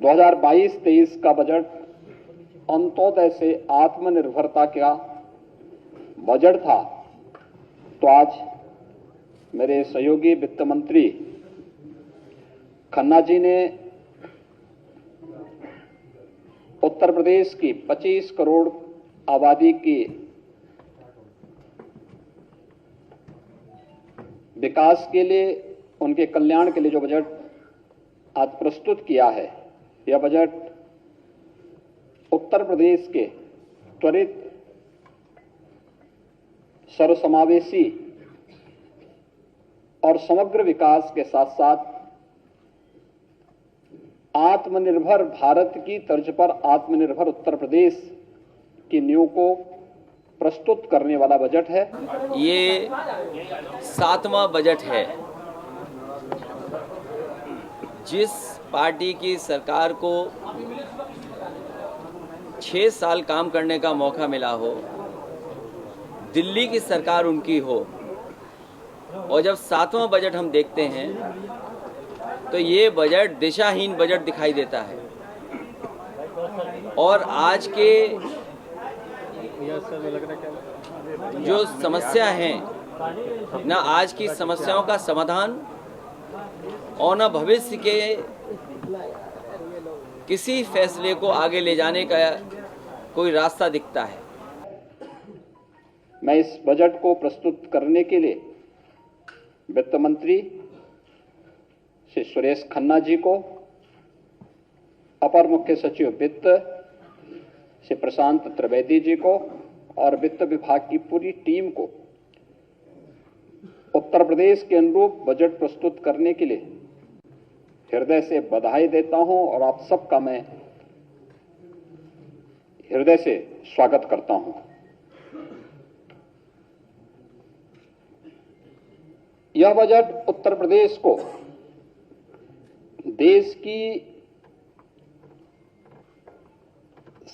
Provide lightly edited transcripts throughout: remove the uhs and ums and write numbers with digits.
2022-23 का बजट अंत्योदय से आत्मनिर्भरता का बजट था, तो आज मेरे सहयोगी वित्त मंत्री खन्ना जी ने उत्तर प्रदेश की 25 करोड़ आबादी की विकास के लिए, उनके कल्याण के लिए जो बजट आज प्रस्तुत किया है, यह बजट उत्तर प्रदेश के त्वरित, सर्वसमावेशी और समग्र विकास के साथ साथ आत्मनिर्भर भारत की तर्ज पर आत्मनिर्भर उत्तर प्रदेश की नींव को प्रस्तुत करने वाला बजट है। ये 7वां बजट है। जिस पार्टी की सरकार को 6 साल काम करने का मौका मिला हो, दिल्ली की सरकार उनकी हो, और जब 7वां बजट हम देखते हैं तो ये बजट दिशाहीन बजट दिखाई देता है। और आज के जो समस्या हैं, ना आज की समस्याओं का समाधान और न भविष्य के किसी फैसले को आगे ले जाने का कोई रास्ता दिखता है। मैं इस बजट को प्रस्तुत करने के लिए वित्त मंत्री श्री सुरेश खन्ना जी को, अपर मुख्य सचिव वित्त श्री प्रशांत त्रिवेदी जी को और वित्त विभाग की पूरी टीम को उत्तर प्रदेश के अनुरूप बजट प्रस्तुत करने के लिए हृदय से बधाई देता हूं और आप सबका मैं हृदय से स्वागत करता हूं। यह बजट उत्तर प्रदेश को देश की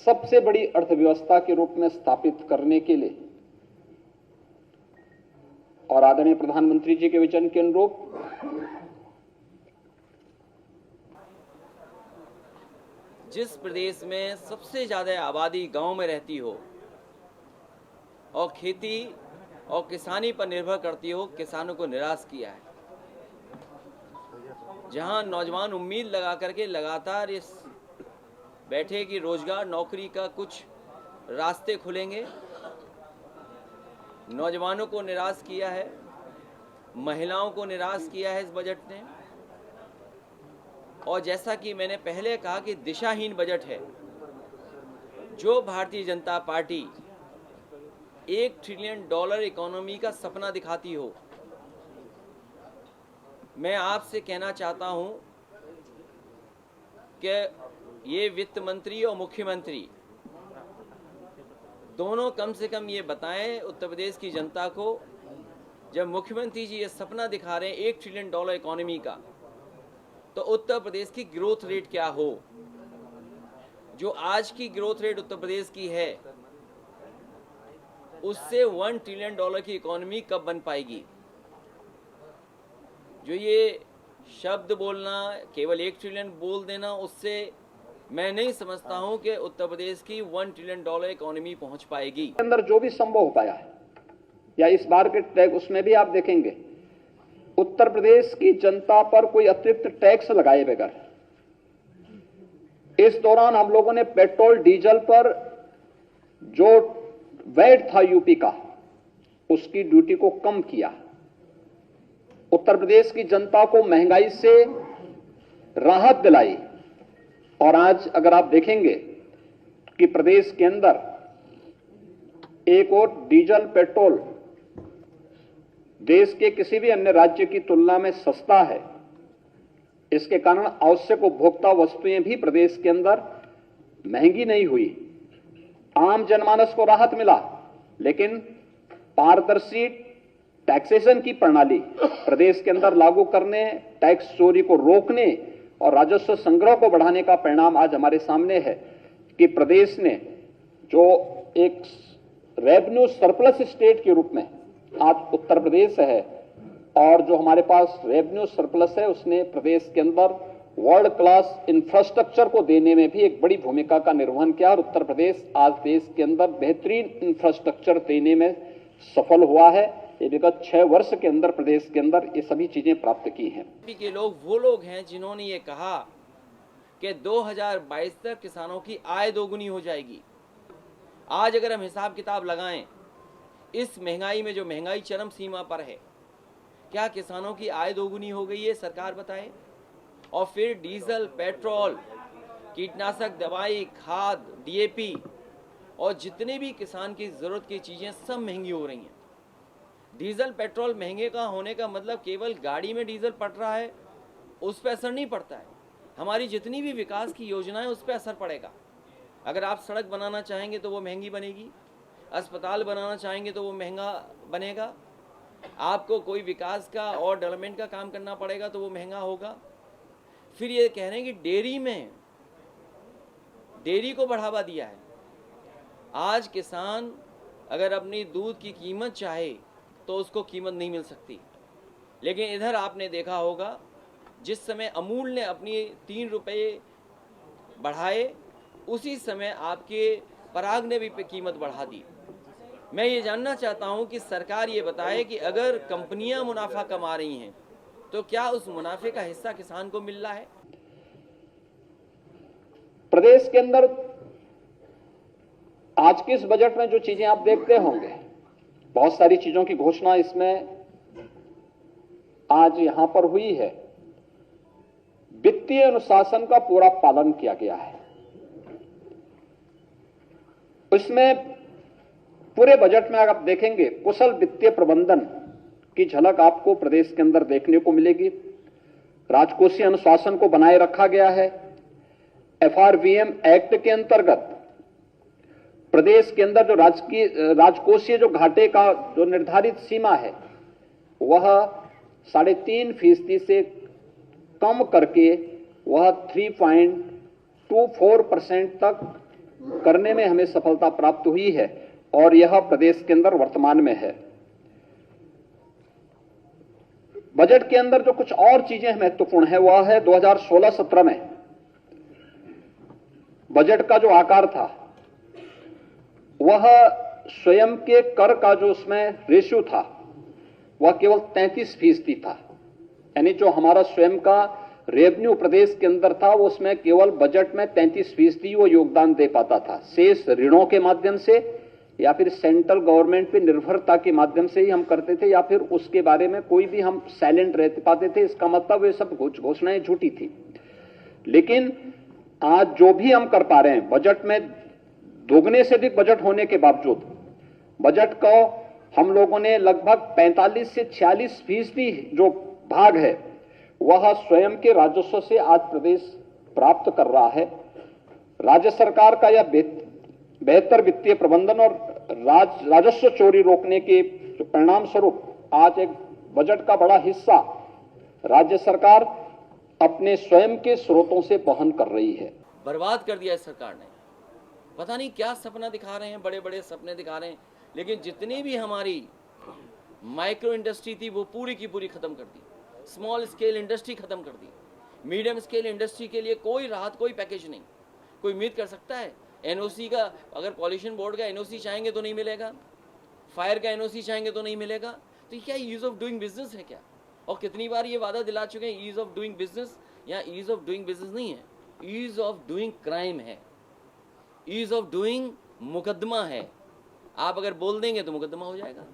सबसे बड़ी अर्थव्यवस्था के रूप में स्थापित करने के लिए और आदरणीय प्रधानमंत्री जी के विजन के अनुरूप जिस प्रदेश में सबसे ज्यादा आबादी गांव में रहती हो और खेती और किसानी पर निर्भर करती हो, किसानों को निराश किया है। जहां नौजवान उम्मीद लगा करके लगातार इस बैठे कि रोजगार नौकरी का कुछ रास्ते खुलेंगे, नौजवानों को निराश किया है, महिलाओं को निराश किया है इस बजट ने। और जैसा कि मैंने पहले कहा कि दिशाहीन बजट है। जो Bharatiya Janata party $1 trillion economy का सपना दिखाती हो, मैं आपसे कहना चाहता हूं कि ये वित्त मंत्री और मुख्यमंत्री दोनों कम से कम ये बताएं उत्तर प्रदेश की जनता को, जब मुख्यमंत्री जी ये सपना दिखा रहे हैं $1 ट्रिलियन इकोनॉमी का, तो उत्तर प्रदेश की ग्रोथ रेट क्या हो। जो आज की ग्रोथ रेट उत्तर प्रदेश की है, उससे $1 ट्रिलियन की इकोनॉमी कब बन पाएगी। जो ये शब्द बोलना, केवल 1 ट्रिलियन बोल देना, उससे मैं नहीं समझता हूं कि उत्तर प्रदेश की $1 ट्रिलियन इकोनॉमी पहुंच पाएगी। अंदर जो भी संभव हो पाया है, या इस बार के टैक्स, उसमें भी आप देखेंगे उत्तर प्रदेश की जनता पर कोई अतिरिक्त टैक्स लगाए बगैर, इस दौरान हम लोगों ने पेट्रोल डीजल पर जो वैट था यूपी का, उसकी ड्यूटी को कम किया। उत्तर प्रदेश की जनता को महंगाई से राहत दिलाई। और आज अगर आप देखेंगे कि प्रदेश के अंदर एक और डीजल पेट्रोल देश के किसी भी अन्य राज्य की तुलना में सस्ता है। इसके कारण आवश्यक उपभोक्ता वस्तुएं भी प्रदेश के अंदर महंगी नहीं हुई, आम जनमानस को राहत मिला। लेकिन पारदर्शी टैक्सेशन की प्रणाली प्रदेश के अंदर लागू करने, टैक्स चोरी को रोकने और राजस्व संग्रह को बढ़ाने का परिणाम आज हमारे सामने है कि प्रदेश ने जो एक रेवेन्यू सरप्लस स्टेट के रूप में आज उत्तर प्रदेश है, और जो हमारे पास रेवेन्यू सरप्लस है, उसने प्रदेश के अंदर वर्ल्ड क्लास इंफ्रास्ट्रक्चर को देने में भी एक बड़ी भूमिका का निर्वहन किया और उत्तर प्रदेश आज देश के अंदर बेहतरीन इंफ्रास्ट्रक्चर देने में सफल हुआ है। ये विगत 6 वर्ष के अंदर प्रदेश के अंदर ये सभी चीजें प्राप्त की हैं। के लोग वो लोग हैं जिन्होंने ये कहा कि 2022 तक किसानों की आय दोगुनी हो जाएगी। आज अगर हम हिसाब किताब लगाएं, इस महंगाई में जो महंगाई चरम सीमा पर है, क्या किसानों की आय दोगुनी हो गई है? सरकार बताए। और फिर डीजल, पेट्रोल, कीटनाशक दवाई, खाद, डीएपी और जितने भी किसान की ज़रूरत की चीज़ें सब महंगी हो रही हैं। डीजल पेट्रोल महंगे का होने का मतलब केवल गाड़ी में डीजल पड़ रहा है उस पर असर नहीं पड़ता है, हमारी जितनी भी विकास की योजनाएं उस पर असर पड़ेगा। अगर आप सड़क बनाना चाहेंगे तो वो महंगी बनेगी, अस्पताल बनाना चाहेंगे तो वो महंगा बनेगा, आपको कोई विकास का और डेवलपमेंट का काम करना पड़ेगा तो वो महंगा होगा। फिर ये कह रहे हैं कि डेयरी को बढ़ावा दिया है। आज किसान अगर अपनी दूध की कीमत चाहे तो उसको कीमत नहीं मिल सकती, लेकिन इधर आपने देखा होगा जिस समय अमूल ने अपनी 3 रुपये बढ़ाए उसी समय आपके पराग ने भी कीमत बढ़ा दी। मैं ये जानना चाहता हूं कि सरकार ये बताए कि अगर कंपनियां मुनाफा कमा रही हैं तो क्या उस मुनाफे का हिस्सा किसान को मिल रहा है? प्रदेश के अंदर आज के इस बजट में जो चीजें आप देखते होंगे, बहुत सारी चीजों की घोषणा इसमें आज यहां पर हुई है। वित्तीय अनुशासन का पूरा पालन किया गया है। इसमें पूरे बजट में अगर आप देखेंगे कुशल वित्तीय प्रबंधन की झलक आपको प्रदेश के अंदर देखने को मिलेगी। राजकोषीय अनुशासन को बनाए रखा गया है। एफआरवीएम एक्ट के अंतर्गत प्रदेश के अंदर जो राजकोषीय जो घाटे का जो निर्धारित सीमा है वह 3.5% से कम करके वह 3.24% तक करने में हमें सफलता प्राप्त हुई है और यह प्रदेश के अंदर वर्तमान में है। बजट के अंदर जो कुछ और चीजें महत्वपूर्ण है वह है 2016-17 में बजट का जो आकार था वह स्वयं के कर का जो उसमें रेशियो था वह केवल 33% था। यानी जो हमारा स्वयं का रेवेन्यू प्रदेश के अंदर था वो उसमें केवल बजट में 33% वो योगदान दे पाता था। शेष ऋणों के माध्यम से या फिर सेंट्रल गवर्नमेंट पे निर्भरता के माध्यम से ही हम करते थे या फिर उसके बारे में कोई भी हम साइलेंट रह पाते थे। इसका मतलब ये सब घोषणाएं झूठी थी। लेकिन आज जो भी हम कर पा रहे हैं बजट में दोगुने से अधिक बजट होने के बावजूद बजट को हम लोगों ने लगभग 45 से 46% जो भाग है वह स्वयं के राजस्व से आज प्रदेश प्राप्त कर रहा है। राज्य सरकार का यह बेहतर वित्तीय प्रबंधन और राजस्व चोरी रोकने के परिणाम स्वरूप आज एक बजट का बड़ा हिस्सा राज्य सरकार अपने स्वयं के स्रोतों से वहन कर रही है। बर्बाद कर दिया है सरकार ने। पता नहीं क्या सपना दिखा रहे हैं, बड़े बड़े सपने दिखा रहे हैं, लेकिन जितनी भी हमारी माइक्रो इंडस्ट्री थी वो पूरी की पूरी खत्म कर दी। स्मॉल स्केल इंडस्ट्री खत्म कर दी। मीडियम स्केल इंडस्ट्री के लिए कोई राहत, कोई पैकेज नहीं। कोई उम्मीद कर सकता है एनओसी का? अगर पॉल्यूशन बोर्ड का एनओसी चाहेंगे तो नहीं मिलेगा, फायर का एनओसी चाहेंगे तो नहीं मिलेगा। तो क्या ईज ऑफ डूइंग बिजनेस है क्या? और कितनी बार ये वादा दिला चुके हैं ईज ऑफ डूइंग बिजनेस। यहाँ ईज ऑफ डूइंग बिजनेस नहीं है, ईज ऑफ डूइंग क्राइम है, ईज ऑफ डूइंग मुकदमा है। आप अगर बोल देंगे तो मुकदमा हो जाएगा,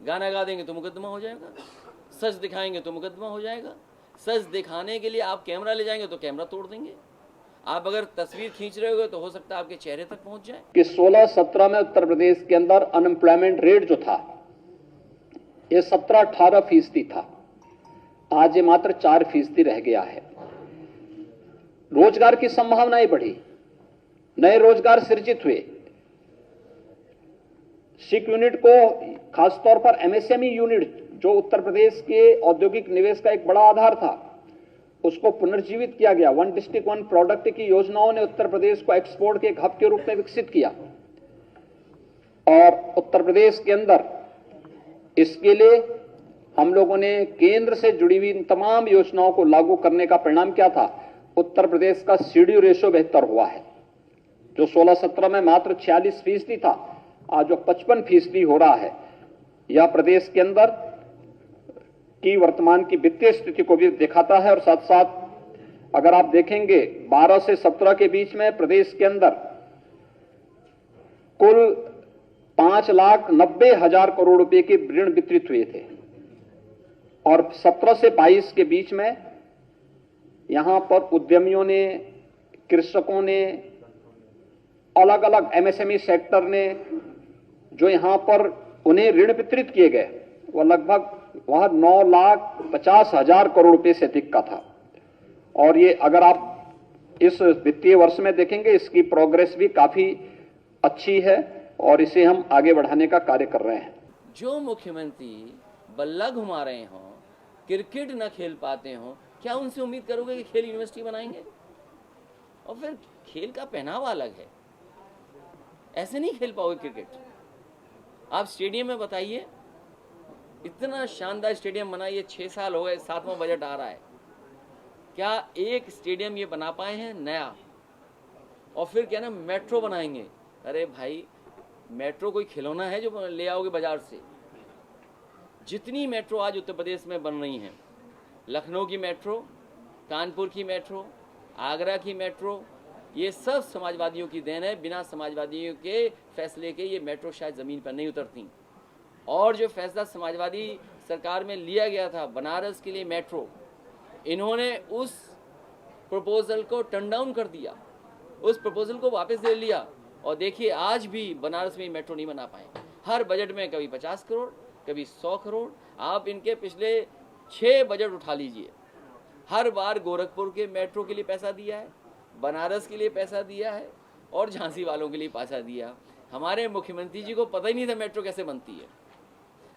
गाना गा देंगे तो मुकदमा हो जाएगा, सच दिखाएंगे तो मुकदमा हो जाएगा। सच दिखाने के लिए आप कैमरा ले जाएंगे तो कैमरा तोड़ देंगे। आप अगर तस्वीर खींच रहे हो तो हो सकता है आपके चेहरे तक पहुंच जाए। कि 16-17 में उत्तर प्रदेश के अंदर अनएम्प्लॉयमेंट रेट जो था ये 17-18% था। आज ये मात्र 4% रह गया है। रोजगार की संभावनाएं बढ़ी, नए रोजगार सृजित हुए। सिक यूनिट को खासतौर पर एमएसएमई यूनिट जो उत्तर प्रदेश के औद्योगिक निवेश का एक बड़ा आधार था उसको पुनर्जीवित किया गया। 1 डिस्ट्रिक्ट 1 प्रोडक्ट की योजनाओं ने उत्तर प्रदेश को एक्सपोर्ट के एक हब के रूप में विकसित किया और उत्तर प्रदेश के अंदर इसके लिए हम लोगों ने केंद्र से जुड़ी हुई तमाम योजनाओं को लागू करने का परिणाम क्या था? उत्तर प्रदेश का सीडी रेशो बेहतर हुआ है। जो 16-17 में मात्र 46% था, आज जो 55% हो रहा है। यह प्रदेश के अंदर की वर्तमान की वित्तीय स्थिति को भी दिखाता है। और साथ साथ अगर आप देखेंगे 12 से 17 के बीच में प्रदेश के अंदर कुल 5,90,000 करोड़ रुपए के ऋण वितरित हुए थे और 17 से 22 के बीच में यहां पर उद्यमियों ने, कृषकों ने, अलग अलग एमएसएमई सेक्टर ने जो यहां पर उन्हें ऋण वितरित किए गए वह लगभग 9,50,000 करोड़ रुपए से अधिक का था। और ये अगर आप इस वित्तीय वर्ष में देखेंगे, इसकी प्रोग्रेस भी काफी अच्छी है और इसे हम आगे बढ़ाने का कार्य कर रहे हैं। जो मुख्यमंत्री बल्ला घुमा रहे हों, क्रिकेट न खेल पाते हों, क्या उनसे उम्मीद करोगे कि खेल यूनिवर्सिटी बनाएंगे? और फिर खेल का पहनावा अलग है, ऐसे नहीं खेल पाओगे क्रिकेट। आप स्टेडियम में बताइए, इतना शानदार स्टेडियम बनाइए, 6 साल हो गए, 7वां बजट आ रहा है, क्या एक स्टेडियम ये बना पाए हैं नया? और फिर क्या ना मेट्रो बनाएंगे। अरे भाई, मेट्रो कोई खिलौना है जो ले आओगे बाजार से? जितनी मेट्रो आज उत्तर प्रदेश में बन रही हैं, लखनऊ की मेट्रो, कानपुर की मेट्रो, आगरा की मेट्रो, ये सब समाजवादियों की देन है। बिना समाजवादियों के फैसले के ये मेट्रो शायद ज़मीन पर नहीं उतरती। और जो फैसला समाजवादी सरकार में लिया गया था बनारस के लिए मेट्रो, इन्होंने उस प्रपोजल को टर्न डाउन कर दिया, उस प्रपोजल को वापस ले लिया। और देखिए आज भी बनारस में मेट्रो नहीं बना पाए। हर बजट में कभी 50 करोड़, कभी 100 करोड़। आप इनके पिछले 6 बजट उठा लीजिए, हर बार गोरखपुर के मेट्रो के लिए पैसा दिया है, बनारस के लिए पैसा दिया है और झांसी वालों के लिए पैसा दिया। हमारे मुख्यमंत्री जी को पता ही नहीं था मेट्रो कैसे बनती है।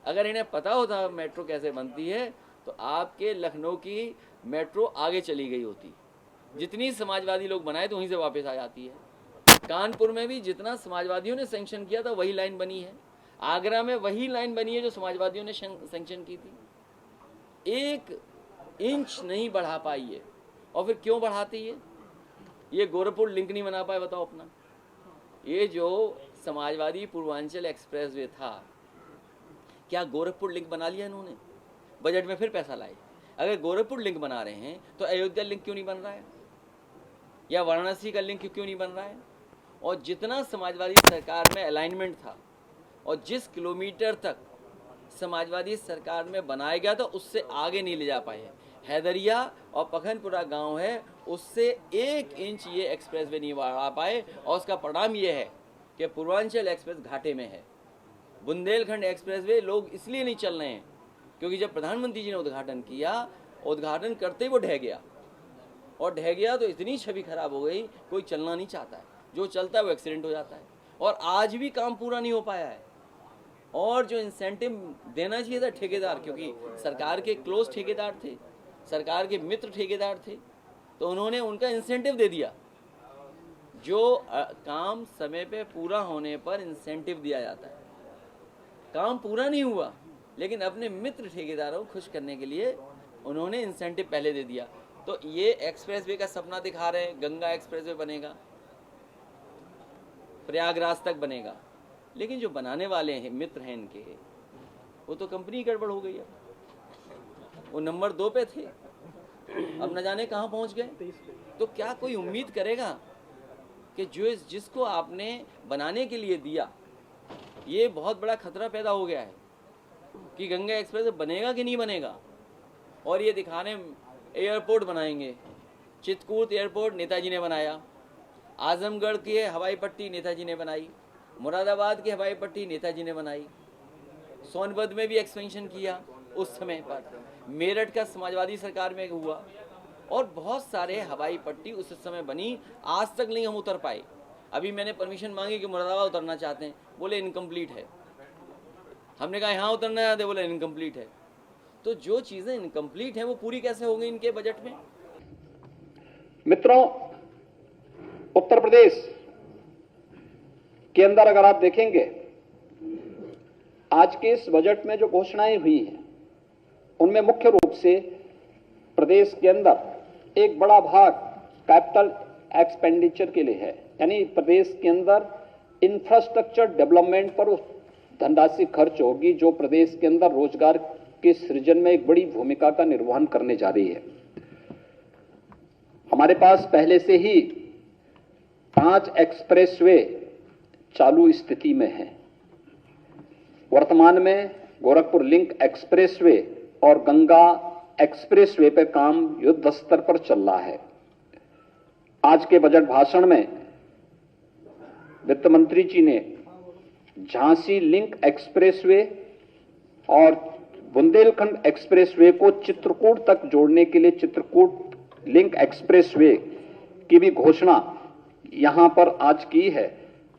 अगर इन्हें पता होता मेट्रो कैसे बनती है तो आपके लखनऊ की मेट्रो आगे चली गई होती। जितनी समाजवादी लोग बनाए तो वहीं से वापस आ जाती है। कानपुर में भी जितना समाजवादियों ने सैंक्शन किया था वही लाइन बनी है। आगरा में वही लाइन बनी है जो समाजवादियों ने सैंक्शन की थी। 1 इंच नहीं बढ़ा पाई है। और फिर क्यों बढ़ाती है? ये गोरखपुर लिंक नहीं बना पाए, बताओ अपना। ये जो समाजवादी पूर्वांचल एक्सप्रेसवे था, क्या गोरखपुर लिंक बना लिया इन्होंने? बजट में फिर पैसा लाए। अगर गोरखपुर लिंक बना रहे हैं तो अयोध्या लिंक क्यों नहीं बन रहा है, या वाराणसी का लिंक क्यों नहीं बन रहा है? और जितना समाजवादी सरकार में अलाइनमेंट था और जिस किलोमीटर तक समाजवादी सरकार में बनाया गया था उससे आगे नहीं ले जा पाए हैं। हैदरिया और पखनपुरा गांव है, उससे 1 इंच ये एक्सप्रेसवे नहीं बढ़ा पाए। और उसका परिणाम ये है कि पूर्वांचल एक्सप्रेस घाटे में है। बुंदेलखंड एक्सप्रेसवे लोग इसलिए नहीं चल रहे हैं क्योंकि जब प्रधानमंत्री जी ने उद्घाटन किया, उद्घाटन करते ही वो ढह गया। और ढह गया तो इतनी छवि खराब हो गई, कोई चलना नहीं चाहता है। जो चलता है वो एक्सीडेंट हो जाता है। और आज भी काम पूरा नहीं हो पाया है। और जो इंसेंटिव देना चाहिए था ठेकेदार, क्योंकि सरकार के क्लोज ठेकेदार थे, सरकार के मित्र ठेकेदार थे, तो उन्होंने उनका इंसेंटिव दे दिया। जो काम समय पे पूरा होने पर इंसेंटिव दिया जाता है, काम पूरा नहीं हुआ लेकिन अपने मित्र ठेकेदारों को खुश करने के लिए उन्होंने इंसेंटिव पहले दे दिया। तो ये एक्सप्रेसवे का सपना दिखा रहे हैं, गंगा एक्सप्रेसवे बनेगा, प्रयागराज तक बनेगा, लेकिन जो बनाने वाले हैं मित्र हैं इनके, वो तो कंपनी गड़बड़ हो गई है। वो नंबर 2 पे थे, अब न जाने कहाँ पहुँच गए। तो क्या कोई उम्मीद करेगा कि जिसको आपने बनाने के लिए दिया, ये बहुत बड़ा खतरा पैदा हो गया है कि गंगा एक्सप्रेस बनेगा कि नहीं बनेगा। और ये दिखाने एयरपोर्ट बनाएंगे। चित्रकूट एयरपोर्ट नेताजी ने बनाया, आजमगढ़ की हवाई पट्टी नेताजी ने बनाई, मुरादाबाद की हवाई पट्टी नेताजी ने बनाई, सोनभद्र में भी एक्सपेंशन किया उस समय पर, मेरठ का समाजवादी सरकार में हुआ, और बहुत सारे हवाई पट्टी उस समय बनी, आज तक नहीं हम उतर पाए। अभी मैंने परमिशन मांगी कि मुरादाबाद उतरना चाहते हैं, बोले इनकम्प्लीट है। हमने कहा यहाँ उतरना चाहते, बोले इनकम्प्लीट है। तो जो चीजें इनकम्प्लीट हैं वो पूरी कैसे हो गई इनके बजट में? मित्रों, उत्तर प्रदेश के अंदर अगर आप देखेंगे, आज के इस बजट में जो घोषणाएं हुई हैं उनमें मुख्य रूप से प्रदेश के अंदर एक बड़ा भाग कैपिटल एक्सपेंडिचर के लिए है, यानी प्रदेश के अंदर इंफ्रास्ट्रक्चर डेवलपमेंट पर उस धनराशि खर्च होगी जो प्रदेश के अंदर रोजगार के सृजन में एक बड़ी भूमिका का निर्वहन करने जा रही है। हमारे पास पहले से ही 5 एक्सप्रेसवे चालू स्थिति में है। वर्तमान में गोरखपुर लिंक एक्सप्रेसवे और गंगा एक्सप्रेसवे पर काम युद्ध स्तर पर चल रहा है। आज के बजट भाषण में वित्त मंत्री जी ने झांसी लिंक एक्सप्रेसवे और बुंदेलखंड एक्सप्रेसवे को चित्रकूट तक जोड़ने के लिए चित्रकूट लिंक एक्सप्रेसवे की भी घोषणा यहां पर आज की है।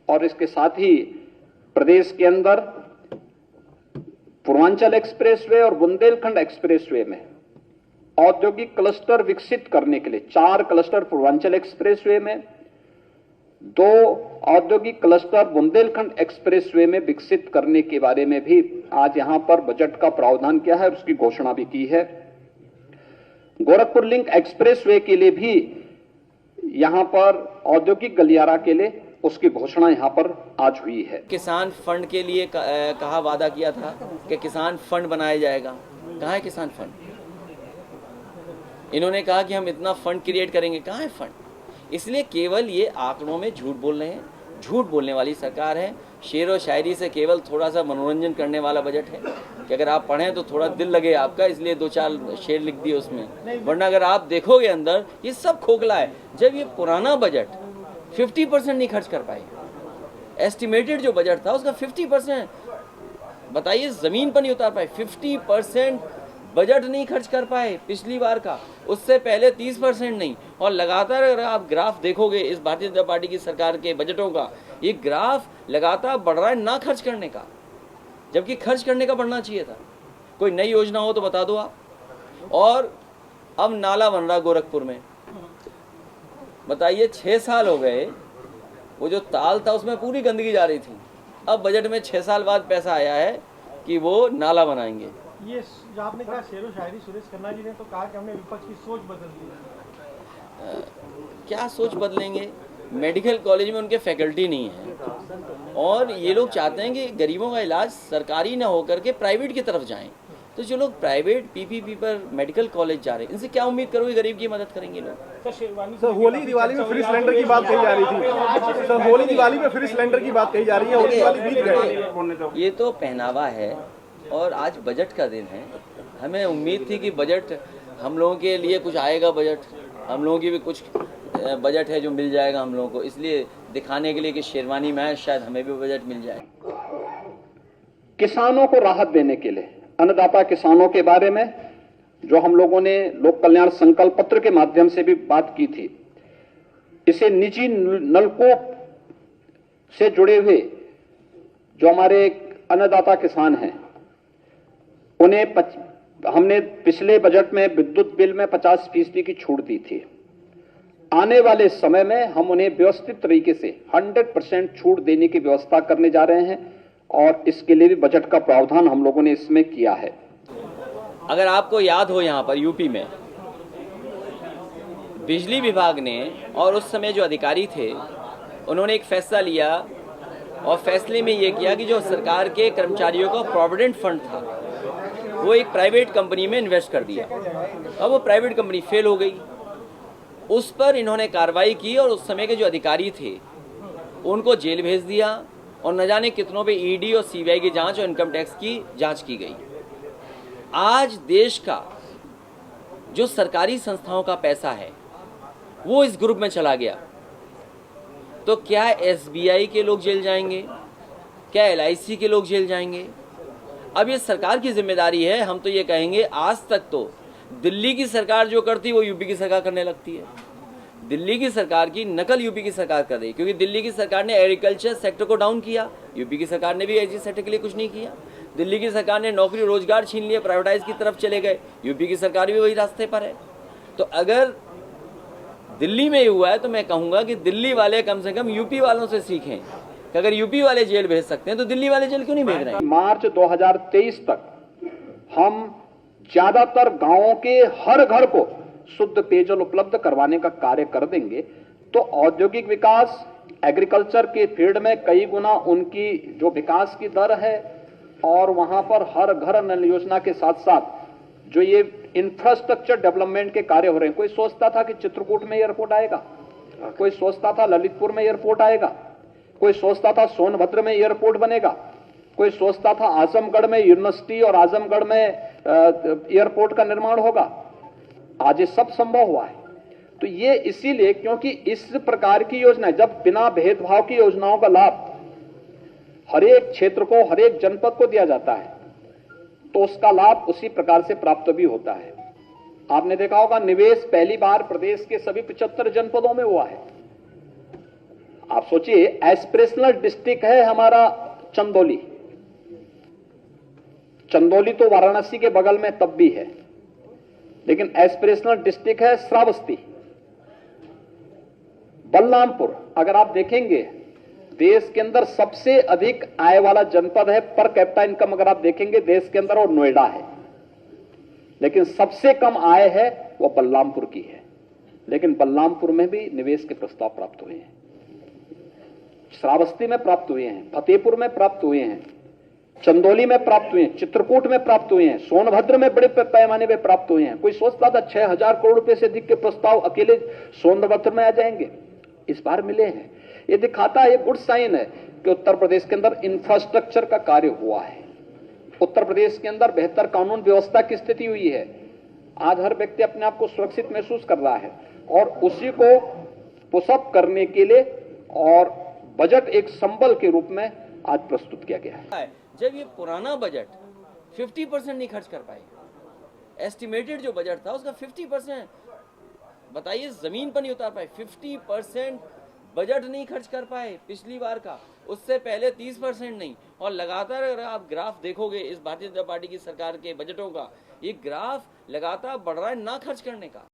और इसके साथ ही प्रदेश के अंदर पूर्वांचल एक्सप्रेसवे और बुंदेलखंड एक्सप्रेसवे में औद्योगिक क्लस्टर विकसित करने के लिए 4 क्लस्टर पूर्वांचल एक्सप्रेसवे में, 2 औद्योगिक क्लस्टर बुंदेलखंड एक्सप्रेसवे में विकसित करने के बारे में भी आज यहां पर बजट का प्रावधान किया है और उसकी घोषणा भी की है। गोरखपुर लिंक एक्सप्रेसवे के लिए भी यहां पर औद्योगिक गलियारा के लिए उसकी घोषणा यहां पर आज हुई है। किसान फंड के लिए कहा वादा किया था कि किसान फंड बनाया जाएगा। कहाँ है किसान फंड? इन्होंने कहा कि हम इतना फंड क्रिएट करेंगे। कहाँ है फंड? इसलिए केवल ये आंकड़ों में झूठ बोल रहे हैं। झूठ बोलने वाली सरकार है। शेर और शायरी से केवल थोड़ा सा मनोरंजन करने वाला बजट है कि अगर आप पढ़ें तो थोड़ा दिल लगे आपका, इसलिए 2-4 शेर लिख दिए उसमें, वरना अगर आप देखोगे अंदर ये सब खोखला है। जब ये पुराना बजट 50% नहीं खर्च कर पाए, एस्टिमेटेड जो बजट था उसका 50%, बताइए ज़मीन पर नहीं उतार पाए। 50% बजट नहीं खर्च कर पाए पिछली बार का, उससे पहले 30% नहीं। और लगातार अगर आप ग्राफ देखोगे इस भारतीय जनता पार्टी की सरकार के बजटों का, ये ग्राफ लगातार बढ़ रहा है ना खर्च करने का, जबकि खर्च करने का बढ़ना चाहिए था। कोई नई योजना हो तो बता दो आप। और अब नाला बन रहा गोरखपुर में, बताइए 6 साल हो गए, वो जो ताल था उसमें पूरी गंदगी जा रही थी। अब बजट में 6 साल बाद पैसा आया है कि वो नाला बनाएंगे। ये जो आपने कहा शेरो शायरी सुरेश खन्ना जी ने तो कहा कि हमने विपक्ष की सोच बदल दी। क्या सोच बदलेंगे? मेडिकल कॉलेज में उनके फैकल्टी नहीं है और ये लोग चाहते हैं कि गरीबों का इलाज सरकारी ना होकर के प्राइवेट की तरफ जाएं। तो जो लोग प्राइवेट पीपीपी पर मेडिकल कॉलेज जा रहे हैं, इनसे क्या उम्मीद करोगे गरीब की मदद करेंगे लोग? सर होली दिवाली में फ्री सिलेंडर की बात कही जा रही थी। सर होली दिवाली में फ्री सिलेंडर की बात कही जा रही है, होली दिवाली बीत गए। ये तो पहनावा है और आज बजट का दिन है। हमें उम्मीद थी कि बजट हम लोगों के लिए कुछ आएगा, बजट हम लोगों की भी कुछ बजट है जो मिल जाएगा हम लोगों को, इसलिए दिखाने के लिए कि शेरवानी में शायद हमें भी बजट मिल जाए। किसानों को राहत देने के लिए अन्नदाता किसानों के बारे में जो हम लोगों ने लोक कल्याण संकल्प पत्र के माध्यम से भी बात की थी, इसे निजी नलकूप से जुड़े हुए जो हमारे अन्नदाता किसान हैं उन्हें हमने पिछले बजट में विद्युत बिल में 50% की छूट दी थी। आने वाले समय में हम उन्हें व्यवस्थित तरीके से 100% छूट देने की व्यवस्था करने जा रहे हैं और इसके लिए भी बजट का प्रावधान हम लोगों ने इसमें किया है। अगर आपको याद हो, यहाँ पर यूपी में बिजली विभाग ने और उस समय जो अधिकारी थे उन्होंने एक फैसला लिया और फैसले में ये किया कि जो सरकार के कर्मचारियों का प्रोविडेंट फंड था वो एक प्राइवेट कंपनी में इन्वेस्ट कर दिया। अब वो प्राइवेट कंपनी फेल हो गई, उस पर इन्होंने कार्रवाई की और उस समय के जो अधिकारी थे उनको जेल भेज दिया और न जाने कितनों पे ईडी और सीबीआई की जांच और इनकम टैक्स की जांच की गई। आज देश का जो सरकारी संस्थाओं का पैसा है वो इस ग्रुप में चला गया, तो क्या एसबीआई के लोग जेल जाएंगे? क्या एलआईसी के लोग जेल जाएंगे? अब ये सरकार की जिम्मेदारी है। हम तो ये कहेंगे, आज तक तो दिल्ली की सरकार जो करती वो यूपी की सरकार करने लगती है। दिल्ली की सरकार की नकल यूपी की सरकार कर रही है, क्योंकि दिल्ली की सरकार ने एग्रीकल्चर सेक्टर को डाउन किया, यूपी की सरकार ने भी ऐसी सेक्टर के लिए कुछ नहीं किया। दिल्ली की सरकार ने नौकरी रोजगार छीन लिया, प्राइवेटाइज की तरफ चले गए, यूपी की सरकार भी वही रास्ते पर है। तो अगर दिल्ली में ही हुआ है तो मैं कहूँगा कि दिल्ली वाले कम से कम यूपी वालों से सीखें कि अगर यूपी वाले जेल भेज सकते हैं तो दिल्ली वाले जेल क्यों नहीं भेज रहे हैं? मार्च 2023 तक हम ज्यादातर गांवों के हर घर को शुद्ध पेयजल उपलब्ध करवाने का कार्य कर देंगे तो औद्योगिक विकास, एग्रीकल्चर के फील्ड में कई गुना उनकी जो विकास की दर है और वहां पर हर घर नल योजना के साथ साथ जो ये इंफ्रास्ट्रक्चर डेवलपमेंट के कार्य हो रहे हैं। कोई सोचता था कि चित्रकूट में एयरपोर्ट आएगा, कोई सोचता था ललितपुर में एयरपोर्ट आएगा, कोई सोचता था सोनभद्र में एयरपोर्ट बनेगा, कोई सोचता था आजमगढ़ में यूनिवर्सिटी और आजमगढ़ में एयरपोर्ट का निर्माण होगा। आज ये सब संभव हुआ है। तो ये इसीलिए क्योंकि इस प्रकार की योजना, जब बिना भेदभाव की योजनाओं का लाभ हर एक क्षेत्र को, हर एक जनपद को दिया जाता है तो उसका लाभ उसी प्रकार से प्राप्त भी होता है। आपने देखा होगा निवेश पहली बार प्रदेश के सभी 75 जनपदों में हुआ है। आप सोचिए, एस्पिरेशनल डिस्ट्रिक्ट है हमारा चंदौली। चंदौली तो वाराणसी के बगल में तब भी है, लेकिन एस्पिरेशनल डिस्ट्रिक्ट है श्रावस्ती। बलरामपुर, अगर आप देखेंगे देश के अंदर सबसे अधिक आय वाला जनपद है, पर कैपिटा इनकम अगर आप देखेंगे देश के अंदर, और नोएडा है। लेकिन सबसे कम आय है वो बलरामपुर की है। लेकिन बलरामपुर में भी निवेश के प्रस्ताव प्राप्त हुए हैं, श्रावस्ती में प्राप्त हुए हैं, फतेहपुर में प्राप्त हुए हैं, चंदौली में प्राप्त हुए हैं, चित्रकूट में प्राप्त हुए हैं, सोनभद्र में बड़े पैमाने पर प्राप्त हुए हैं। कोई सोचता था 6,000 करोड़ रुपए से अधिक के प्रस्ताव अकेले सोनभद्र में आ जाएंगे, इस बार मिले हैं। ये दिखाता है, ये गुड साइन है कि उत्तर प्रदेश के अंदर इंफ्रास्ट्रक्चर का कार्य हुआ है। उत्तर प्रदेश के अंदर बेहतर कानून व्यवस्था की स्थिति हुई है। आज हर व्यक्ति अपने आप को सुरक्षित महसूस कर रहा है और उसी को पुशअप करने के लिए और बजट एक संबल के रूप में आज प्रस्तुत किया गया है। जब ये पुराना बजट 50% नहीं खर्च कर पाए, एस्टिमेटेड जो बजट था उसका 50%, बताइए जमीन पर नहीं उतार पाए, 50% बजट नहीं खर्च कर पाए पिछली बार का, उससे पहले 30% नहीं। और लगातार अगर आप ग्राफ देखोगे इस भारतीय जनता पार्टी की सरकार के बजटों का, ये ग्राफ लगातार बढ़ रहा है ना खर्च करने का।